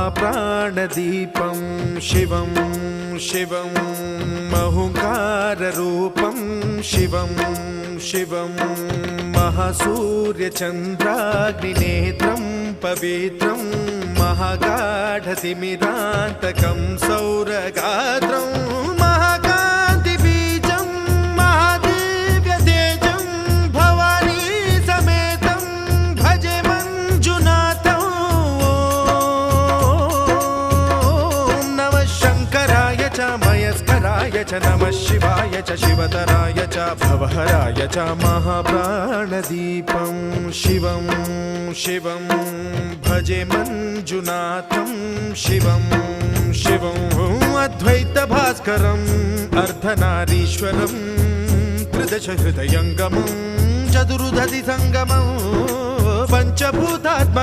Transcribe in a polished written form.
महाप्राणदीपं शिवं शिवं महुङ्काररूपं शिवं शिवं महासूर्यचन्द्राग्निनेत्रं पवित्रं महागाढतिमिरान्तकं सौरगात्रं महाकान्तिबीजं महादिव्यतेजं भवानी समेतं भजे मञ्जुनाथं। ॐ नमः शङ्कराय च मयस्कराय च नमः शिवाय च शिवतराय च भवहराय च महाप्राणदीपं शिवं शिवं भजे मञ्जुनाथं शिवं शिवं अद्वैतभास्करम् अर्धनारीश्वरं त्रिदशहृदयङ्गमं चतुर्दधिसङ्गमं पञ्चभूतात्मकम्